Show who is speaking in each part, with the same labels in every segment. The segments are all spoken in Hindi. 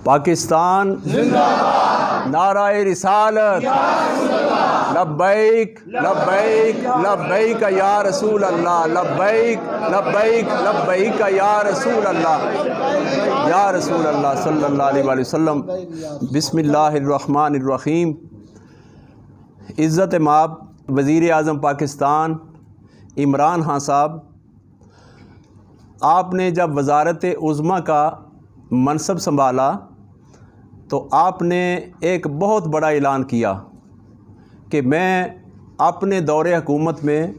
Speaker 1: पाकिस्तान जिंदाबाद, नाराए रिसालत, लब्बैक लब्बैक लब्बैक या रसूल अल्लाह, लब्बैक लब्बैक लब्बैक या रसूल अल्लाह, या रसूल अल्लाह सल्लल्लाहु अलैहि वसल्लम। बिस्मिल्लाहिर्रहमानिर्रहीम। इज़्ज़त माब वज़ीर आज़म पाकिस्तान इमरान खान साहब, आपने जब वज़ारत उज़्मा का मनसब संभाला तो आपने एक बहुत बड़ा ऐलान किया कि मैं अपने दौरे हुकूमत में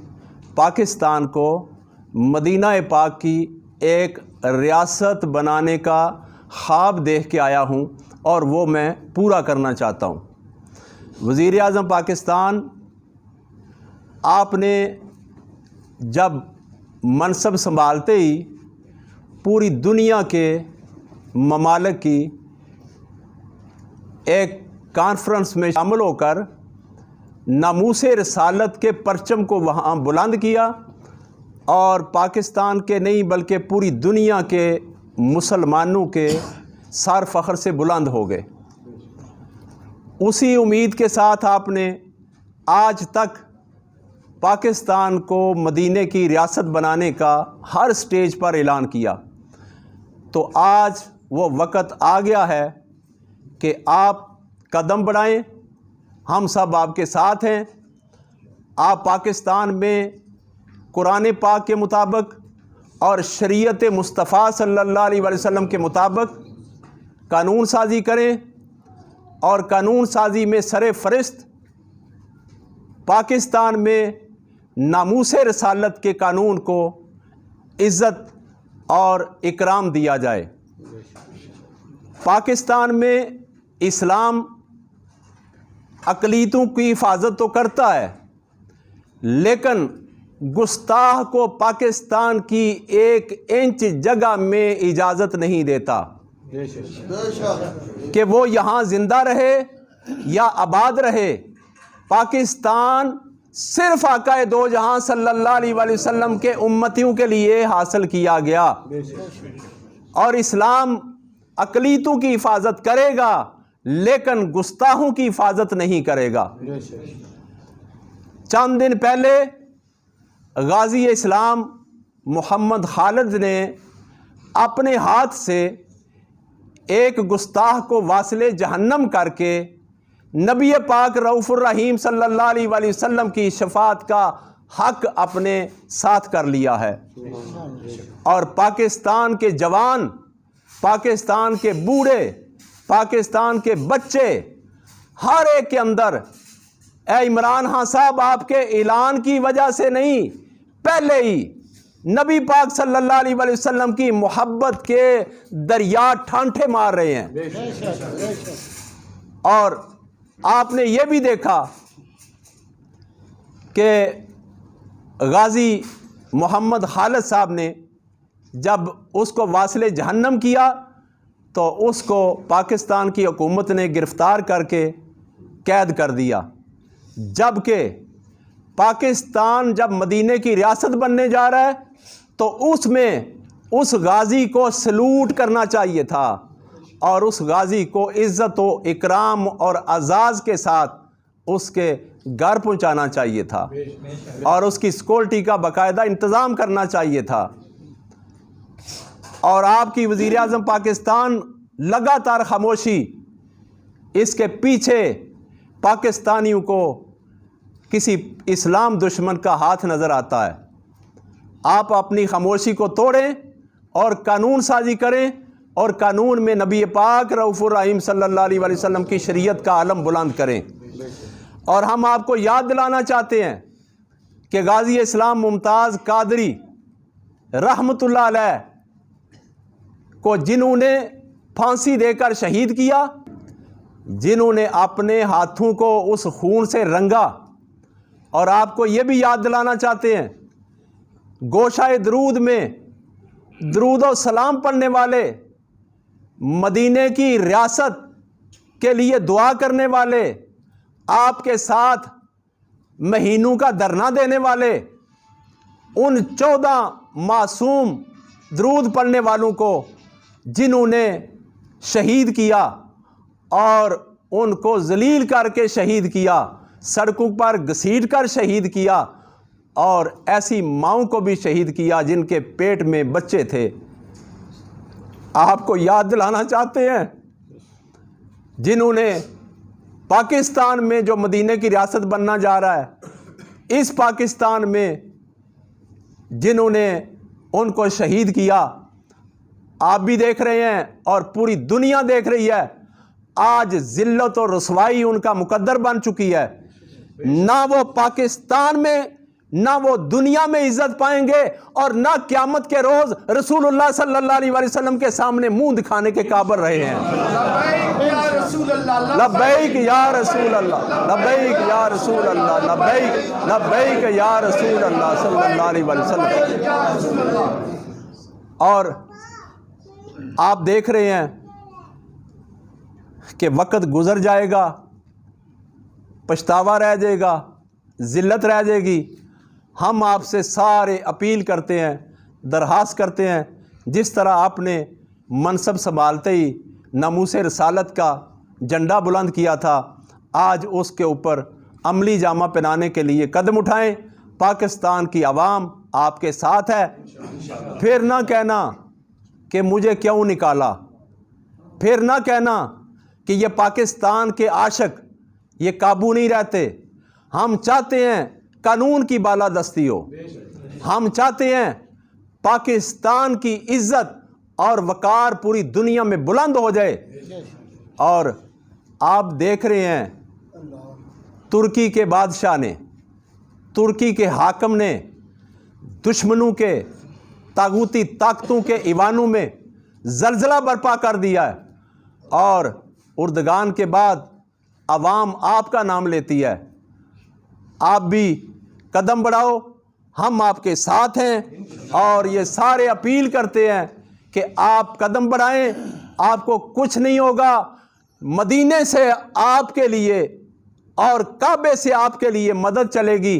Speaker 1: पाकिस्तान को मदीना पाक की एक रियासत बनाने का ख्वाब देख के आया हूँ और वो मैं पूरा करना चाहता हूँ। वज़ीर आज़म पाकिस्तान, आपने जब मनसब संभालते ही पूरी दुनिया के ममालिक की एक कॉन्फ्रेंस में शामिल होकर नामूसे रसालत के परचम को वहाँ बुलंद किया और पाकिस्तान के नहीं बल्कि पूरी दुनिया के मुसलमानों के सर फ़ख्र से बुलंद हो गए। उसी उम्मीद के साथ आपने आज तक पाकिस्तान को मदीने की रियासत बनाने का हर स्टेज पर ऐलान किया। तो आज वो वक़्त आ गया है कि आप कदम बढ़ाएं, हम सब आपके साथ हैं। आप पाकिस्तान में कुरान पाक के मुताबिक और शरीयत मुस्तफ़ा सल्लल्लाहु अलैहि वसल्लम के मुताबिक कानून साजी करें और कानून साजी में सरे फ़रिस्त पाकिस्तान में नामूसे रसालत के कानून को इज़्ज़त और इकराम दिया जाए। पाकिस्तान में इस्लाम अक़लीतों की हिफाजत तो करता है, लेकिन गुस्ताह को पाकिस्तान की 1 इंच जगह में इजाज़त नहीं देता कि वो यहाँ ज़िंदा रहे या आबाद रहे। पाकिस्तान सिर्फ आका दो जहां सल्लल्लाहु अलैहि वसल्लम के उम्मतियों के लिए हासिल किया गया और इस्लाम अक़लीतों की हिफाजत करेगा लेकिन गुस्ताहों की हिफाजत नहीं करेगा। चंद दिन पहले गाजी इस्लाम मोहम्मद खालिद ने अपने हाथ से एक गुस्ताह को वासिले जहन्नम करके नबी पाक रऊफ़ुर रहीम सल्लल्लाहु अलैहि वसल्लम की शफ़ाअत का हक अपने साथ कर लिया है। और पाकिस्तान के जवान, पाकिस्तान के बूढ़े, पाकिस्तान के बच्चे, हर एक के अंदर ए इमरान खान साहब, आपके ऐलान की वजह से नहीं, पहले ही नबी पाक सल्लल्लाहु अलैहि वसल्लम की मोहब्बत के दरिया ठंठे मार रहे हैं। और आपने ये भी देखा कि गाजी मोहम्मद खालिद साहब ने जब उसको वासिले जहन्नम किया तो उसको पाकिस्तान की हुकूमत ने गिरफ़्तार करके कैद कर दिया। जबकि पाकिस्तान जब मदीने की रियासत बनने जा रहा है तो उसमें उस गाजी को सलूट करना चाहिए था और उस गाजी को इज़्ज़त व इकराम और अज़ाज़ के साथ उसके घर पहुंचाना चाहिए था और उसकी सिक्योरिटी का बाकायदा इंतज़ाम करना चाहिए था। और आपकी वज़ीर आज़म पाकिस्तान लगातार खामोशी, इसके पीछे पाकिस्तानियों को किसी इस्लाम दुश्मन का हाथ नज़र आता है। आप अपनी खामोशी को तोड़ें और कानून साजी करें और कानून में नबी पाक रऊफ़ुर रहीम सल्लल्लाहु अलैहि वसल्लम की शरीयत का आलम बुलंद करें। और हम आपको याद दिलाना चाहते हैं कि गाजी इस्लाम मुमताज़ कादरी रहमतुल्लाह अलैह को जिन्होंने फांसी देकर शहीद किया, जिन्होंने अपने हाथों को उस खून से रंगा। और आपको ये भी याद दिलाना चाहते हैं, गोशाए दरूद में दरूद और सलाम पढ़ने वाले, मदीने की रियासत के लिए दुआ करने वाले, आपके साथ महीनों का धरना देने वाले, उन 14 मासूम दरूद पढ़ने वालों को जिन्होंने शहीद किया और उनको जलील करके शहीद किया, सड़कों पर घसीट कर शहीद किया और ऐसी माओं को भी शहीद किया जिनके पेट में बच्चे थे। आपको याद दिलाना चाहते हैं जिन्होंने पाकिस्तान में जो मदीने की रियासत बनना जा रहा है, इस पाकिस्तान में जिन्होंने उनको शहीद किया, आप भी देख रहे हैं और पूरी दुनिया देख रही है। आज जिल्लत और रसवाई उनका मुकद्दर बन चुकी है। ना वो पाकिस्तान में, ना वो दुनिया में इज्जत पाएंगे और ना क़यामत के रोज रसूलुल्लाह सल्लल्लाहु अलैहि वसल्लम के सामने मुंह दिखाने के काबिल रहे हैं। लब्बैक या रसूल अल्लाह, लब्बैक या रसूल अल्लाह, लब्बैक लब्बैक या रसूल अल्लाह सल्लल्लाहु अलैहि वसल्लम। और आप देख रहे हैं कि वक्त गुजर जाएगा, पछतावा रह जाएगा, जिल्लत रह जाएगी। हम आपसे सारे अपील करते हैं, दरखास्त करते हैं, जिस तरह आपने मनसब संभालते ही नामूसे रसालत का झंडा बुलंद किया था, आज उसके ऊपर अमली जामा पहनाने के लिए कदम उठाएं। पाकिस्तान की आवाम आपके साथ है। फिर ना कहना कि मुझे क्यों निकाला, फिर ना कहना कि ये पाकिस्तान के आशिक ये काबू नहीं रहते। हम चाहते हैं कानून की बालादस्ती हो, हम चाहते हैं पाकिस्तान की इज्जत और वकार पूरी दुनिया में बुलंद हो जाए। और आप देख रहे हैं तुर्की के बादशाह ने, तुर्की के हाकम ने दुश्मनों के तागूती ताकतों के ईवानों में जलजला बर्पा कर दिया है और उर्दगान के बाद अवाम आपका नाम लेती है। आप भी कदम बढ़ाओ, हम आपके साथ हैं और ये सारे अपील करते हैं कि आप कदम बढ़ाएं, आपको कुछ नहीं होगा। मदीने से आपके लिए और काबे से आपके लिए मदद चलेगी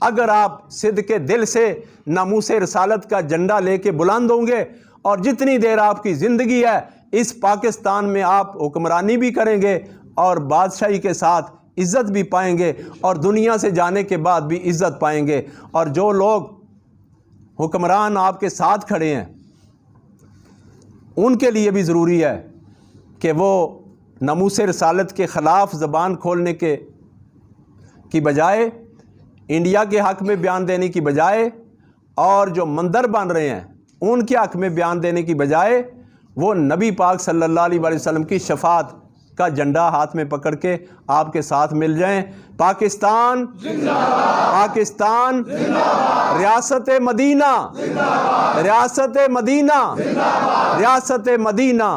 Speaker 1: अगर आप सिद्ध के दिल से नामूसे रसालत का झंडा लेके बुलंद होंगे। और जितनी देर आपकी ज़िंदगी है इस पाकिस्तान में आप हुक्मरानी भी करेंगे और बादशाही के साथ इज़्ज़त भी पाएंगे और दुनिया से जाने के बाद भी इज़्ज़त पाएंगे। और जो लोग हुक्मरान आपके साथ खड़े हैं उनके लिए भी ज़रूरी है कि वो नामूसे रसालत के ख़िलाफ़ ज़बान खोलने की बजाय, इंडिया के हक़ में बयान देने की बजाय, और जो मंदिर बन रहे हैं उनके हक़ में बयान देने की बजाय वो नबी पाक सल्लल्लाहु अलैहि वसल्लम की शफाअत का झंडा हाथ में पकड़ के आपके साथ मिल जाएं। पाकिस्तान पाकिस्तान, रियासत मदीना, रियासत मदीना, रियासत मदीना।